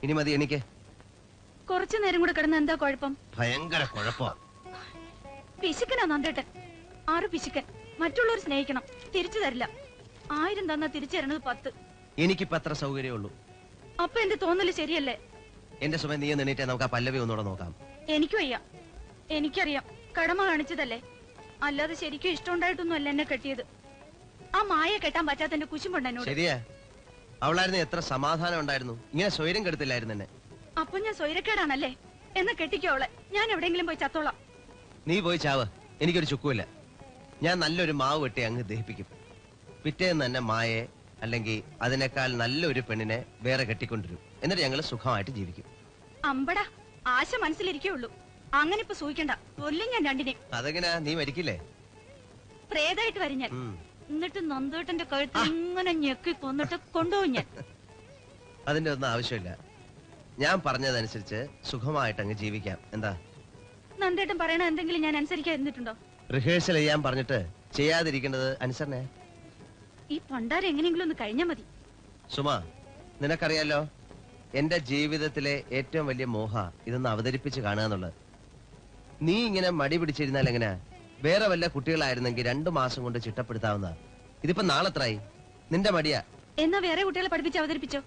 ഇനി മതി എനിക്ക്. കുറച്ചു നേരം കൂടെ കിടന്ന എന്താ കുഴപ്പം? ഭയങ്കര കുഴപ്പം. പിശുക്കനാ നന്ദേട്ടൻ. 6 പിശുക്കൻ. മറ്റുള്ളവർ സ്നേഹിക്കണം, തിരിച്ചു തരില്ല. 1000 തന്നാ തിരിച്ചു തരണത് 10. എനിക്കിപ്പോ അത്ര സൗകര്യമേ. അപ്പൊ എന്റെ തോന്നല് ശരിയല്ലേ? എന്റെ സുമ, നീ നിന്നിട്ടേ നമുക്ക് ആ പല്ലവി ഒന്നുകൂടെ നോക്കാം. എനിക്ക് വയ്യ. എനിക്കറിയാം കടമ കാണിച്ചതല്ലേ, അല്ലാതെ ശരിക്കും ഇഷ്ടമുണ്ടായിട്ടൊന്നും അല്ല എന്നെ കെട്ടിയത്. ആ മായ കെട്ടാൻ പറ്റാത്ത എന്റെ കുശുമ്പുണ്ട് എന്നോട്. ശരിയാ, അവളായിരുന്നു എത്ര സമാധാനം ഉണ്ടായിരുന്നു. ഇങ്ങനെ സ്വൈരം കെടുത്തില്ലായിരുന്നു എന്നെ. അപ്പൊ ഞാൻ സ്വൈരക്കേടാണല്ലേ? എന്ന് കെട്ടിക്കോ അവളെ. ഞാൻ എവിടെയെങ്കിലും പോയി ചത്തോളാം. നീ പോയി ചാവ്, എനിക്കൊരു ചുക്കുമില്ല. ഞാൻ നല്ലൊരു മാവ് വെട്ടി അങ്ങ് ദഹിപ്പിക്കും. പിറ്റേന്ന് തന്നെ മായയെ അല്ലെങ്കിൽ അതിനേക്കാൾ നല്ലൊരു പെണ്ണിനെ വേറെ കെട്ടിക്കൊണ്ടിരും. എന്നിട്ട് ഞങ്ങൾ സുഖമായിട്ട് ജീവിക്കും. അമ്പടാ, ആശ മനസ്സിലിരിക്കുള്ളൂ. അങ്ങനെ ഇപ്പൊ സൂഹിക്കണ്ട, കൊല്ലും ഞാൻ രണ്ടിനെ. അതെങ്ങനാ, നീ മരിക്കില്ലേ? പ്രേതായിട്ട് വരും ഞാൻ. എന്നിട്ട് നന്ദേട്ടന്റെ കഴുത്ത് ഇങ്ങനെ ഞെക്കി കൊന്നിട്ട് കൊണ്ടുപോകും ഞാൻ. അതിന്റെ ഒന്നും ആവശ്യമില്ല. ഞാൻ പറഞ്ഞതനുസരിച്ച് സുഖമായിട്ട് അങ്ങ് ജീവിക്കാം. എന്താ? നന്ദേട്ടൻ പറയണ എന്തെങ്കിലും ഞാൻ അനുസരിക്കാതിരുന്നിട്ടുണ്ടോ? റിഹേഴ്സൽ ചെയ്യാൻ പറഞ്ഞിട്ട് ചെയ്യാതിരിക്കേണ്ടത് അനുസരണേ. ഈ പണ്ടാരം എങ്ങനെയെങ്കിലും ഒന്ന് കഴിഞ്ഞാ മതി. സുമ, നിനക്കറിയാലോ എന്റെ ജീവിതത്തിലെ ഏറ്റവും വലിയ മോഹ ഇതൊന്ന് അവതരിപ്പിച്ച് കാണുക എന്നുള്ളത്. നീ ഇങ്ങനെ മടി പിടിച്ചിരുന്നാൽ എങ്ങനെയാ? വേറെ വല്ല കുട്ടികളായിരുന്നെങ്കിൽ 2 മാസം കൊണ്ട് ചിട്ടപ്പെടുത്താവുന്ന. ഇതിപ്പോ നാളെത്രായി? നിന്റെ മടിയാ. എന്നാ വേറെ കുട്ടികളെ പഠിപ്പിച്ച് അവതരിപ്പിച്ചോ.